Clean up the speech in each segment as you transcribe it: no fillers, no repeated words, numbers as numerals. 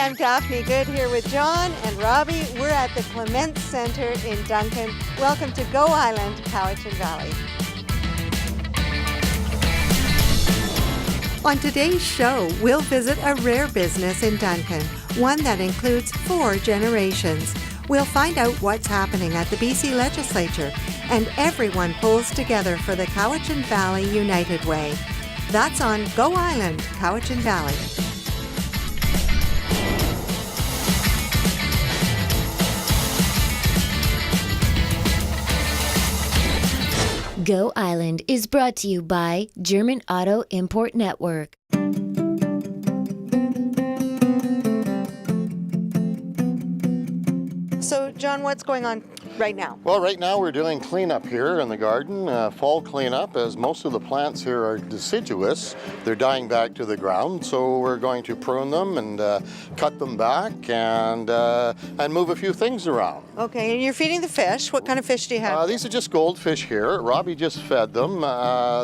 I'm Daphne Goode here with John and Robbie. We're at the Clement Centre in Duncan. Welcome to Go Island, Cowichan Valley. On today's show, we'll visit a rare business in Duncan, one that includes 4 generations. We'll find out what's happening at the BC Legislature, and everyone pulls together for the Cowichan Valley United Way. That's on Go Island, Cowichan Valley. Go Island is brought to you by German Auto Import Network. So, John, what's going on right now? Well, right now we're doing cleanup here in the garden, fall cleanup, as most of the plants here are deciduous. They're dying back to the ground, so we're going to prune them and cut them back and move a few things around. Okay, and you're feeding the fish. What kind of fish do you have? These are just goldfish here. Robbie just fed them.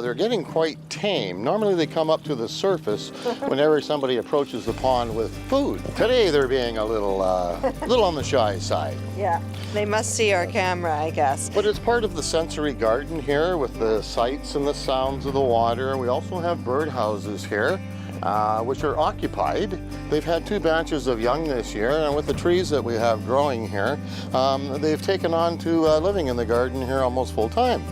They're getting quite tame. Normally they come up to the surface whenever somebody approaches the pond with food. Today they're being a little on the shy side. Yeah, they must see our camera, I guess. But it's part of the sensory garden here with the sights and the sounds of the water. We also have bird houses here, which are occupied. They've had 2 batches of young this year, and with the trees that we have growing here, they've taken on to living in the garden here almost full time.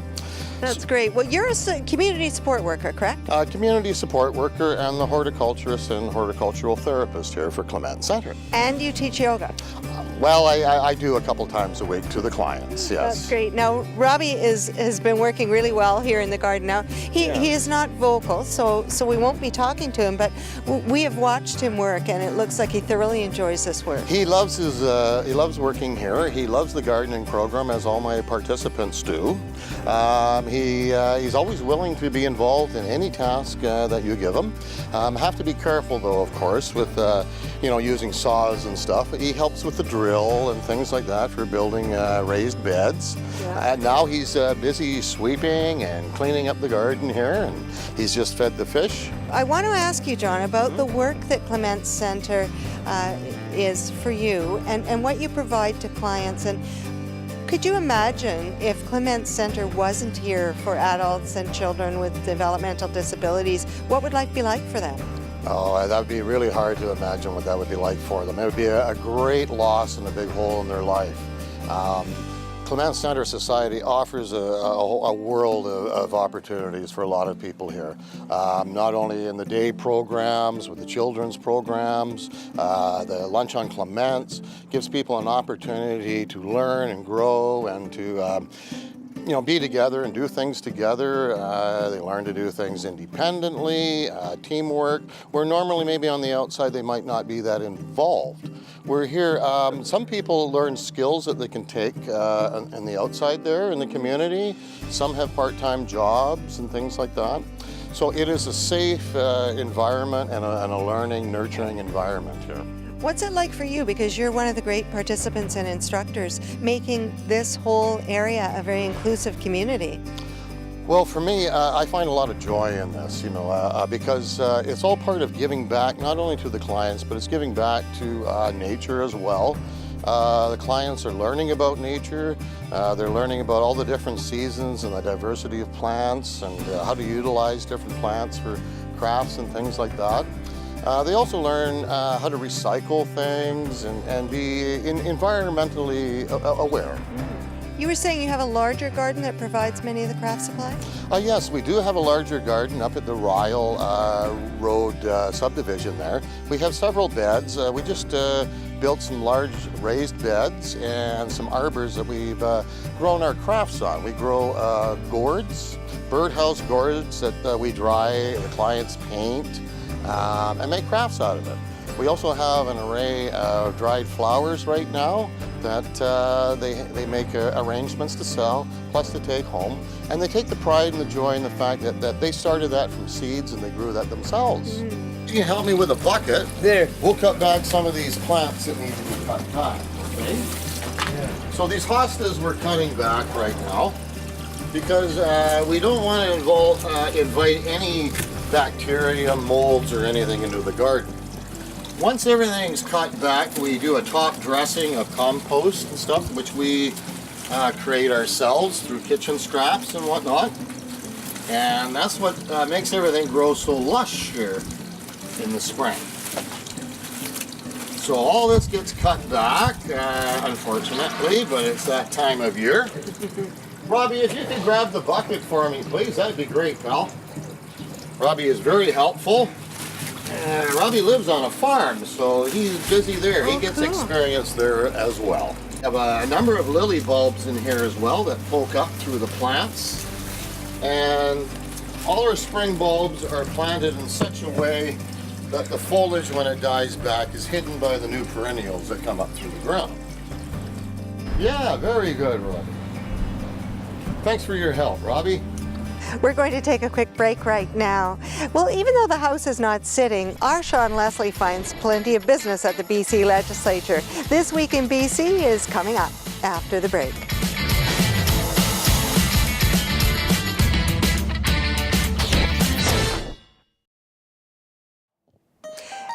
That's great. Well, you're a community support worker, correct? Community support worker and the horticulturist and horticultural therapist here for Clement Centre. And you teach yoga. Well, I do a couple times a week to the clients, yes. That's great. Now, Robbie has been working really well here in the garden. Now, he is not vocal, so we won't be talking to him, but we have watched him work, and it looks like he thoroughly enjoys this work. He loves he loves working here. He loves the gardening program, as all my participants do. He's always willing to be involved in any task that you give him. Have to be careful, though, of course, with using saws and stuff. He helps with the drill and things like that for building raised beds. Yeah. And now he's busy sweeping and cleaning up the garden here, and he's just fed the fish. I want to ask you, John, about the work that Clement Centre is for you and what you provide to clients. And could you imagine if Clement Centre wasn't here for adults and children with developmental disabilities? What would life be like for them? Oh, that would be really hard to imagine what that would be like for them. It would be a great loss and a big hole in their life. Clement Centre Society offers a world of opportunities for a lot of people here. Not only in the day programs, with the children's programs, the Lunch on Clements gives people an opportunity to learn and grow and to be together and do things together. They learn to do things independently, teamwork, where normally maybe on the outside they might not be that involved. We're here, some people learn skills that they can take in the outside there in the community. Some have part-time jobs and things like that. So it is a safe environment and a learning, nurturing environment here. What's it like for you? Because you're one of the great participants and instructors making this whole area a very inclusive community. Well, for me, I find a lot of joy in this, because it's all part of giving back, not only to the clients, but it's giving back to nature as well. The clients are learning about nature. They're learning about all the different seasons and the diversity of plants and how to utilize different plants for crafts and things like that. They also learn how to recycle things and be environmentally aware. You were saying you have a larger garden that provides many of the craft supplies? Yes, we do have a larger garden up at the Ryle Road subdivision there. We have several beds. We just built some large raised beds and some arbors that we've grown our crafts on. We grow gourds, birdhouse gourds that we dry, the clients paint, and make crafts out of it. We also have an array of dried flowers right now that they make arrangements to sell, plus to take home. And they take the pride and the joy in the fact that they started that from seeds and they grew that themselves. You can help me with a bucket. There. We'll cut back some of these plants that need to be cut back, okay? Yeah. So these hostas we're cutting back right now because we don't want to invite any bacteria, molds, or anything into the garden. Once everything's cut back, we do a top dressing of compost and stuff, which we create ourselves through kitchen scraps and whatnot. And that's what makes everything grow so lush here in the spring. So all this gets cut back, unfortunately, but it's that time of year. Robbie, if you could grab the bucket for me, please, that'd be great, pal. Robbie is very helpful. Robbie lives on a farm, so he's busy there. He gets experience there as well. We have a number of lily bulbs in here as well that poke up through the plants. And all our spring bulbs are planted in such a way that the foliage, when it dies back, is hidden by the new perennials that come up through the ground. Yeah, very good, Robbie. Thanks for your help, Robbie. We're going to take a quick break right now. Well, even though the House is not sitting, our Sean Leslie finds plenty of business at the BC Legislature. This Week in BC is coming up after the break.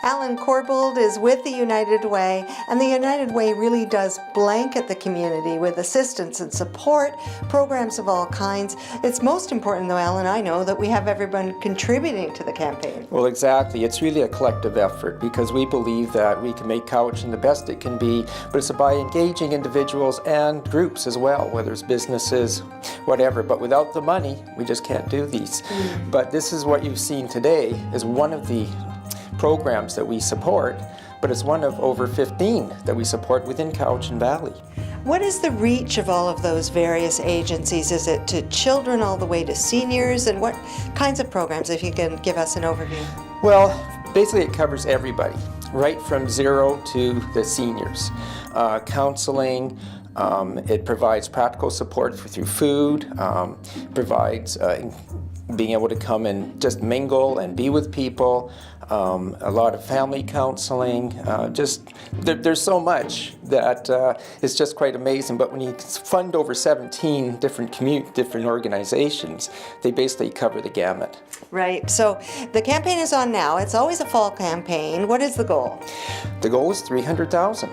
Alan Corbould is with the United Way, and the United Way really does blanket the community with assistance and support, programs of all kinds. It's most important, though, Alan, I know, that we have everyone contributing to the campaign. Well, exactly. It's really a collective effort because we believe that we can make Cowichan the best it can be, but it's by engaging individuals and groups as well, whether it's businesses, whatever. But without the money, we just can't do these. But this is what you've seen today is one of the programs that we support, but it's one of over 15 that we support within Cowichan Valley. What is the reach of all of those various agencies? Is it to children all the way to seniors? And what kinds of programs, if you can give us an overview? Well, basically it covers everybody, right from 0 to the seniors. Counseling, it provides practical support through food, provides being able to come and just mingle and be with people, a lot of family counseling, there's so much that is just quite amazing. But when you fund over 17 different organizations, they basically cover the gamut. Right, so the campaign is on now. It's always a fall campaign. What is the goal? The goal is 300,000.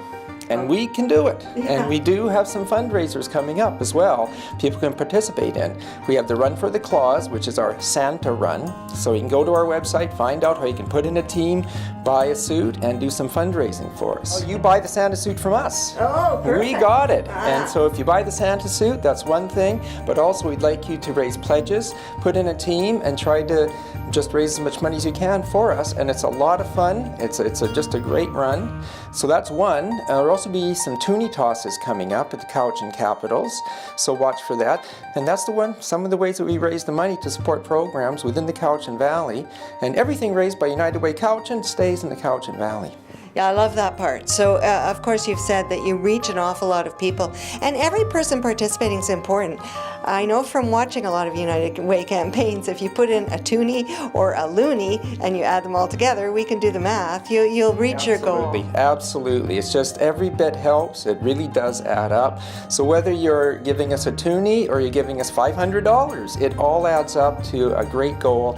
And we can do it. Yeah. And we do have some fundraisers coming up as well people can participate in. We have the Run for the Claws, which is our Santa Run. So you can go to our website, find out how you can put in a team, buy a suit, and do some fundraising for us. You buy the Santa suit from us. Oh, perfect. We got it. And so if you buy the Santa suit, that's one thing. But also we'd like you to raise pledges, put in a team, and try to just raise as much money as you can for us. And it's a lot of fun. It's just a great run. So that's one. There'll also be some toonie tosses coming up at the Cowichan Capitals, so watch for that. And that's some of the ways that we raise the money to support programs within the Cowichan Valley. And everything raised by United Way Cowichan stays in the Cowichan Valley. Yeah, I love that part. So, of course, you've said that you reach an awful lot of people, and every person participating is important. I know from watching a lot of United Way campaigns, if you put in a toonie or a loonie and you add them all together, we can do the math. You'll reach your goal. Absolutely. It's just every bit helps. It really does add up. So whether you're giving us a toonie or you're giving us $500, it all adds up to a great goal.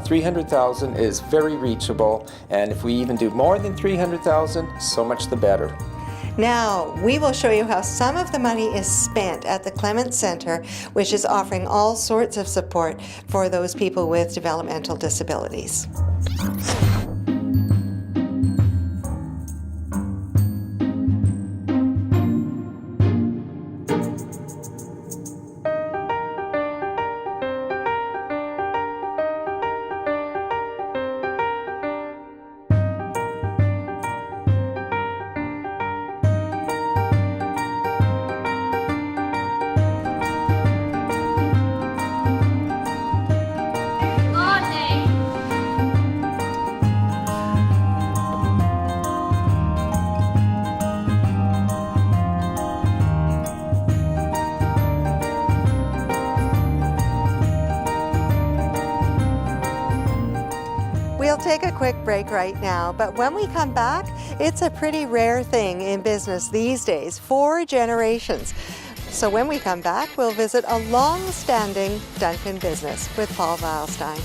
300,000 is very reachable, and if we even do more than 300,000, so much the better. Now, we will show you how some of the money is spent at the Clement Centre, which is offering all sorts of support for those people with developmental disabilities. We'll take a quick break right now, but when we come back, it's a pretty rare thing in business these days, 4 generations. So when we come back, we'll visit a long-standing Duncan business with Paul Weilstein.